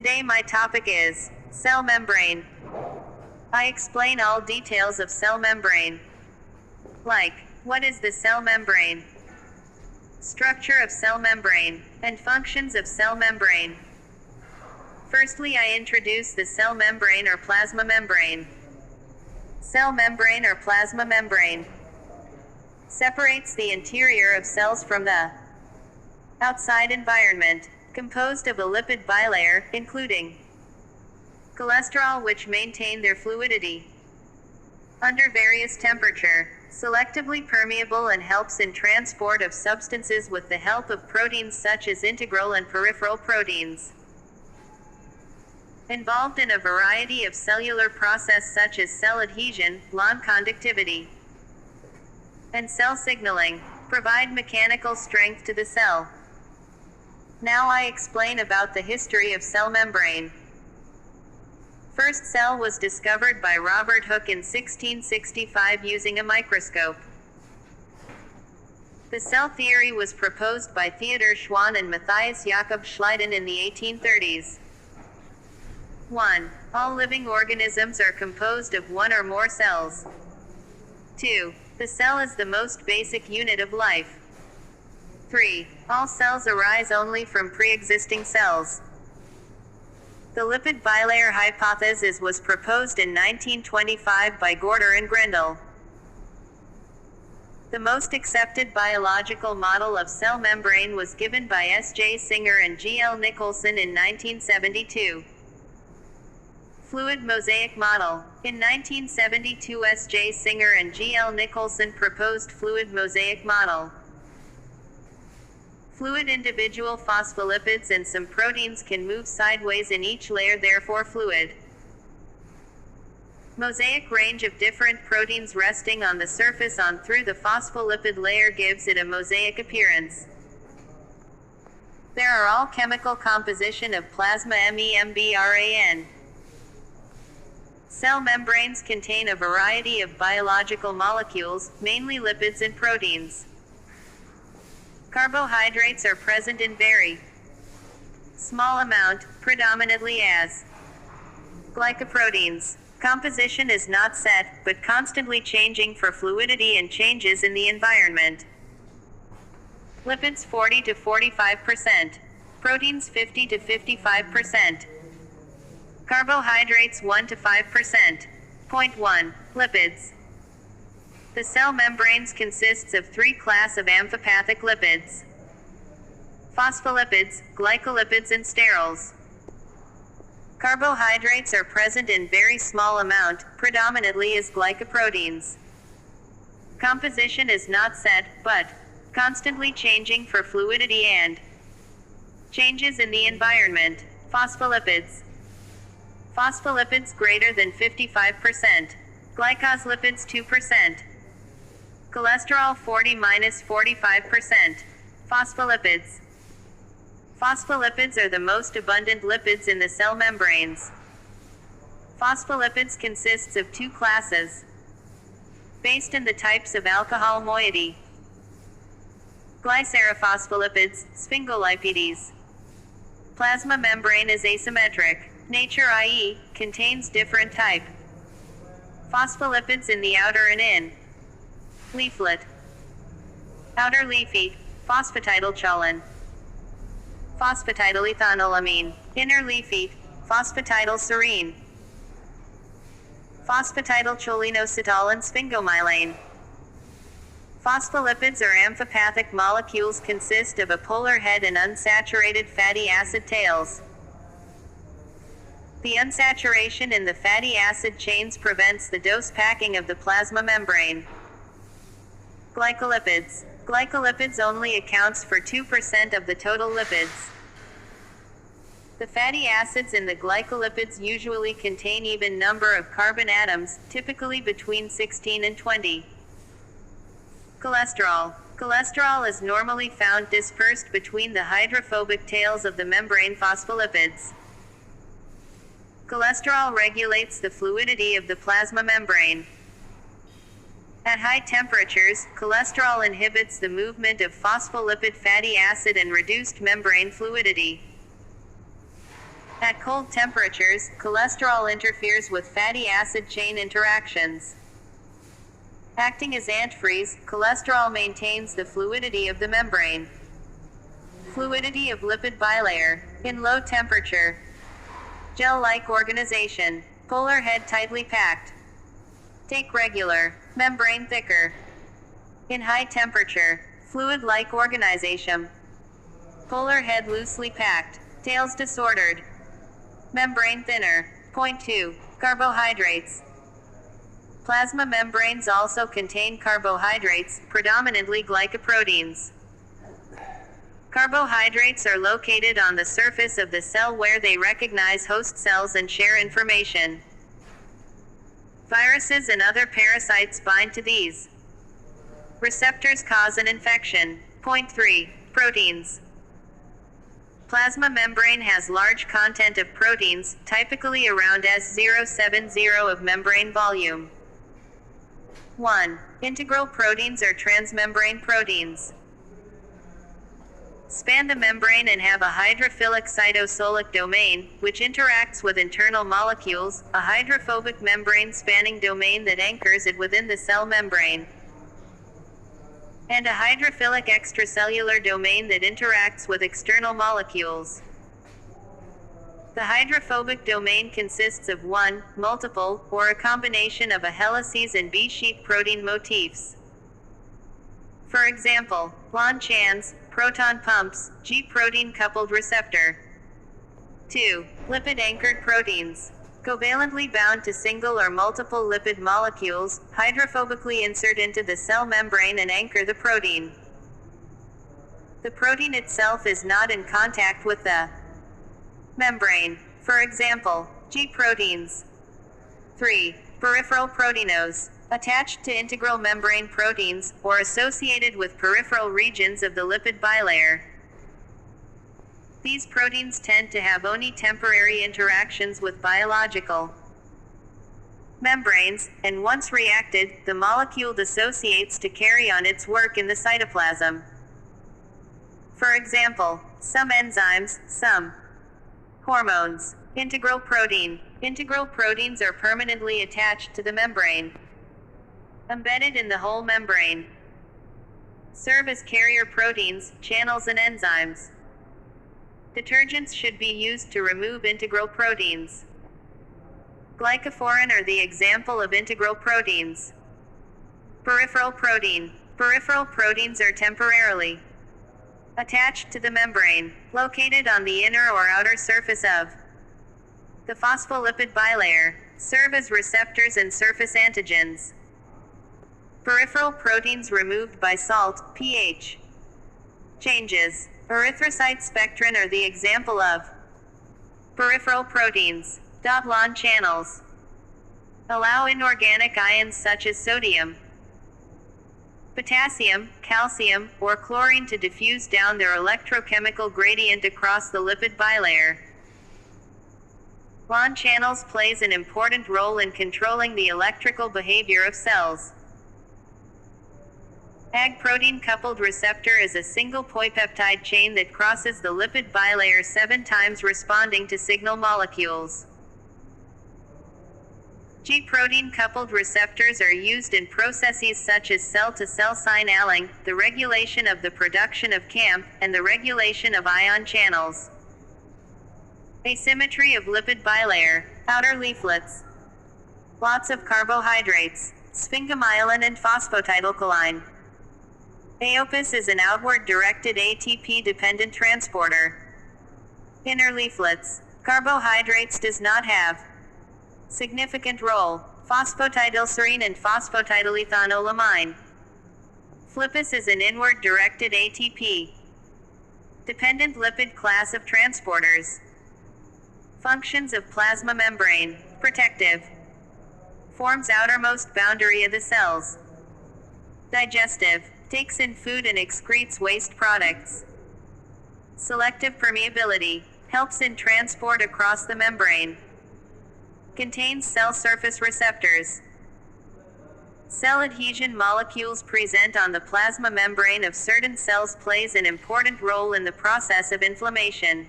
Today my topic is cell membrane. I explain all details of cell membrane. Like, what is the cell membrane? Structure of cell membrane, and functions of cell membrane. Firstly, I introduce the cell membrane or plasma membrane. Cell membrane or plasma membrane separates the interior of cells from the outside environment, composed of a lipid bilayer, including cholesterol, which maintain their fluidity under various temperature, selectively permeable, and helps in transport of substances with the help of proteins such as integral and peripheral proteins. Involved in a variety of cellular process such as cell adhesion, lawn conductivity, and cell signaling, provide mechanical strength to the cell. Now I explain about the history of cell membrane. First cell was discovered by Robert Hooke in 1665 using a microscope. The cell theory was proposed by Theodor Schwann and Matthias Jakob Schleiden in the 1830s. 1. All living organisms are composed of one or more cells. 2. The cell is the most basic unit of life. 3. All cells arise only from pre-existing cells. The lipid bilayer hypothesis was proposed in 1925 by Gorder and Grendel. The most accepted biological model of cell membrane was given by S.J. Singer and G.L. Nicholson in 1972. Fluid MOSAIC model. In 1972, S.J. Singer and G.L. Nicholson proposed fluid MOSAIC model. Fluid individual phospholipids and some proteins can move sideways in each layer, therefore fluid. Mosaic range of different proteins resting on the surface on through the phospholipid layer gives it a mosaic appearance. There are all chemical composition of plasma membran. Cell membranes contain a variety of biological molecules, mainly lipids and proteins. Carbohydrates are present in very small amount, predominantly as glycoproteins. Composition is not set, but constantly changing for fluidity and changes in the environment. Lipids 40 to 45%. Proteins 50 to 55%. Carbohydrates 1 to 5%. Point 1. Lipids. The cell membranes consists of three classes of amphipathic lipids: phospholipids, glycolipids, and sterols. Carbohydrates are present in very small amount, predominantly as glycoproteins. Composition is not set, but constantly changing for fluidity and changes in the environment. Phospholipids. Phospholipids greater than 55%. Glycoslipids 2%. Cholesterol 40–45%. Phospholipids. Phospholipids are the most abundant lipids in the cell membranes. Phospholipids consists of two classes, based on the types of alcohol moiety. Glycerophospholipids, sphingolipids. Plasma membrane is asymmetric. Nature, i.e., contains different type phospholipids in the outer and in leaflet. Outer leafy, phosphatidylcholine, phosphatidylethanolamine. Inner leafy, phosphatidylserine, phosphatidylcholinositol, and sphingomylane. Phospholipids are amphipathic molecules, consist of a polar head and unsaturated fatty acid tails. The unsaturation in the fatty acid chains prevents the dose packing of the plasma membrane. Glycolipids. Glycolipids only accounts for 2% of the total lipids. The fatty acids in the glycolipids usually contain even number of carbon atoms, typically between 16 and 20. Cholesterol. Cholesterol is normally found dispersed between the hydrophobic tails of the membrane phospholipids. Cholesterol regulates the fluidity of the plasma membrane. At high temperatures, cholesterol inhibits the movement of phospholipid fatty acid and reduced membrane fluidity. At cold temperatures, cholesterol interferes with fatty acid chain interactions. Acting as antifreeze, cholesterol maintains the fluidity of the membrane. Fluidity of lipid bilayer. In low temperature. Gel-like organization. Polar head tightly packed. Take regular. Membrane thicker. In high temperature. Fluid-like organization. Polar head loosely packed. Tails disordered. Membrane thinner. Point 2. Carbohydrates. Plasma membranes also contain carbohydrates, predominantly glycoproteins. Carbohydrates are located on the surface of the cell where they recognize host cells and share information. Viruses and other parasites bind to these receptors, cause an infection. Point 3. Proteins. Plasma membrane has large content of proteins, typically around S070 of membrane volume. 1. Integral proteins or transmembrane proteins. Span the membrane and have a hydrophilic cytosolic domain, which interacts with internal molecules, a hydrophobic membrane spanning domain that anchors it within the cell membrane, and a hydrophilic extracellular domain that interacts with external molecules. The hydrophobic domain consists of one, multiple, or a combination of a helices and B-sheet protein motifs. For example, Lon-Chan's, proton pumps, G-protein coupled receptor. 2. Lipid-anchored proteins. Covalently bound to single or multiple lipid molecules, hydrophobically insert into the cell membrane and anchor the protein. The protein itself is not in contact with the membrane. For example, G-proteins. 3. Peripheral proteinose. Attached to integral membrane proteins, or associated with peripheral regions of the lipid bilayer. These proteins tend to have only temporary interactions with biological membranes, and once reacted, the molecule dissociates to carry on its work in the cytoplasm. For example, some enzymes, some hormones. Integral protein. Integral proteins are permanently attached to the membrane, embedded in the whole membrane. Serve as carrier proteins, channels and enzymes. Detergents should be used to remove integral proteins. Glycophorin are the example of integral proteins. Peripheral protein. Peripheral proteins are temporarily attached to the membrane, located on the inner or outer surface of the phospholipid bilayer, serve as receptors and surface antigens. Peripheral proteins removed by salt, pH changes. Erythrocyte spectrin are the example of peripheral proteins. Lon channels allow inorganic ions such as sodium, potassium, calcium, or chlorine to diffuse down their electrochemical gradient across the lipid bilayer. Lon channels plays an important role in controlling the electrical behavior of cells. Ag protein-coupled receptor is a single polypeptide chain that crosses the lipid bilayer 7 times responding to signal molecules. G-protein-coupled receptors are used in processes such as cell-to-cell signaling, the regulation of the production of CAMP, and the regulation of ion channels. Asymmetry of lipid bilayer. Outer leaflets. Lots of carbohydrates. Sphingomyelin and phosphatidylcholine. Aopus is an outward-directed ATP-dependent transporter. Inner leaflets. Carbohydrates does not have significant role. Phosphatidylserine and phosphatidylethanolammine. Flippus is an inward-directed ATP-dependent lipid class of transporters. Functions of plasma membrane. Protective. Forms outermost boundary of the cells. Digestive. Takes in food and excretes waste products. Selective permeability. Helps in transport across the membrane. Contains cell surface receptors. Cell adhesion molecules present on the plasma membrane of certain cells plays an important role in the process of inflammation.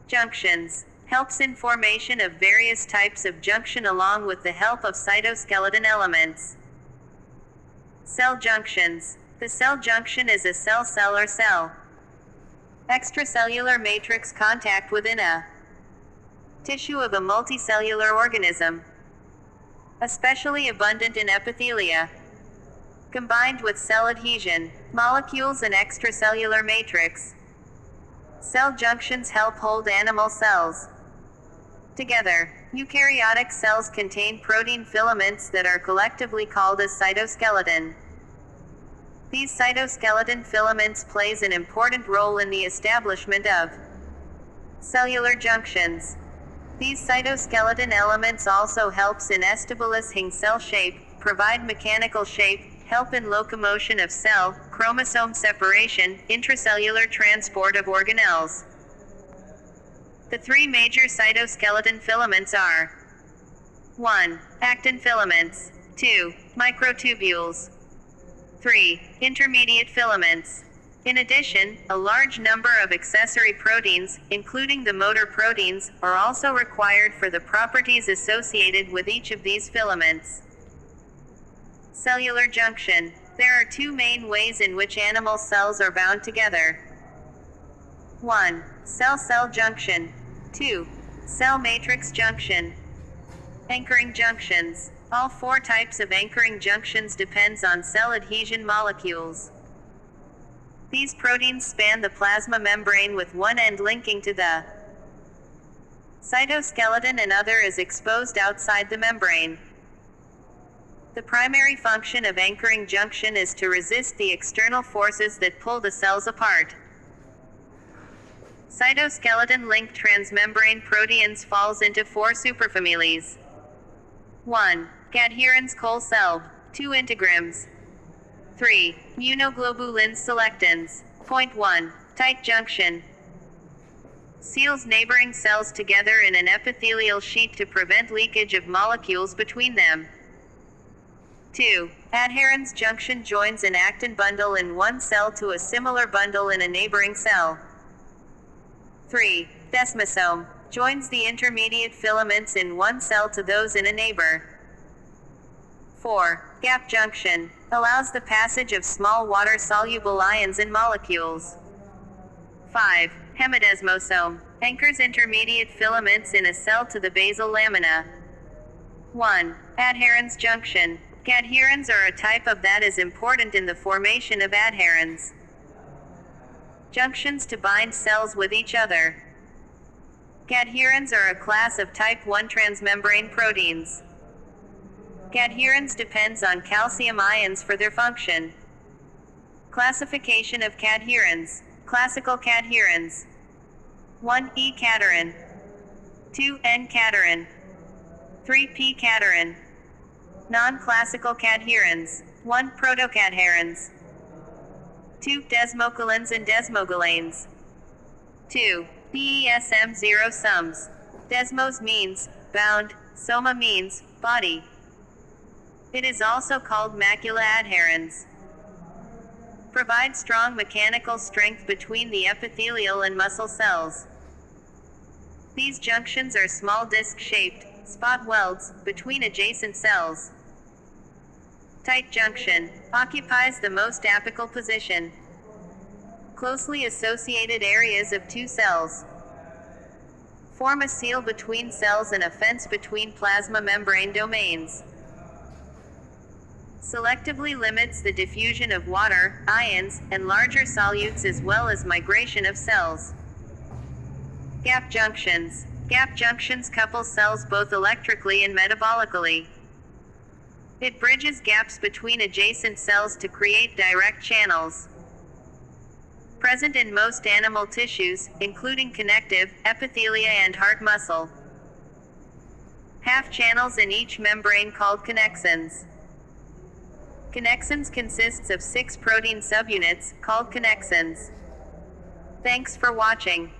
Junctions. Helps in formation of various types of junction along with the help of cytoskeleton elements. Cell junctions. The cell junction is a cell-cell or cell extracellular matrix contact within a tissue of a multicellular organism, especially abundant in epithelia, combined with cell adhesion, molecules and extracellular matrix. Cell junctions help hold animal cells together. Eukaryotic cells contain protein filaments that are collectively called as cytoskeleton. These cytoskeleton filaments plays an important role in the establishment of cellular junctions. These cytoskeleton elements also helps in establishing cell shape, provide mechanical shape, help in locomotion of cell, chromosome separation, intracellular transport of organelles. The three major cytoskeleton filaments are 1. Actin filaments. 2. Microtubules. 3. Intermediate filaments. In addition, a large number of accessory proteins, including the motor proteins, are also required for the properties associated with each of these filaments. Cellular junction. There are two main ways in which animal cells are bound together. 1. Cell-cell junction. 2. Cell matrix junction. Anchoring junctions. All four types of anchoring junctions depends on cell adhesion molecules. These proteins span the plasma membrane with one end linking to the cytoskeleton and other is exposed outside the membrane. The primary function of anchoring junction is to resist the external forces that pull the cells apart. Cytoskeleton-linked transmembrane proteins falls into four superfamilies. 1. Cadherins col-celb. 2. Integrams. 3. Immunoglobulin selectins. Point 1. Tight junction. Seals neighboring cells together in an epithelial sheet to prevent leakage of molecules between them. 2. Adherens junction joins an actin bundle in one cell to a similar bundle in a neighboring cell. 3. Desmosome joins the intermediate filaments in one cell to those in a neighbor. 4. Gap junction allows the passage of small water-soluble ions in molecules. 5. Hemidesmosome anchors intermediate filaments in a cell to the basal lamina. 1. Adherens junction. Cadherins are a type of that is important in the formation of adherens. Junctions to bind cells with each other. Cadherins are a class of type 1 transmembrane proteins. Cadherins depends on calcium ions for their function. Classification of cadherins. Classical cadherins. 1. E cadherin. 2. N cadherin. 3. P cadherin. Non-classical cadherins. 1. Protocadherins. 2. Desmogalins and desmogalanes. 2. DESM zero sums. Desmos means bound, soma means body. It is also called macula adherens. Provide strong mechanical strength between the epithelial and muscle cells. These junctions are small disc-shaped, spot welds, between adjacent cells. Tight junction occupies the most apical position. Closely associated areas of two cells form a seal between cells and a fence between plasma membrane domains. Selectively limits the diffusion of water, ions, and larger solutes as well as migration of cells. Gap junctions. Gap junctions couple cells both electrically and metabolically. It bridges gaps between adjacent cells to create direct channels. Present in most animal tissues, including connective, epithelia and heart muscle. Half channels in each membrane called connexins. Connexins consists of 6 protein subunits, called connexins. Thanks for watching.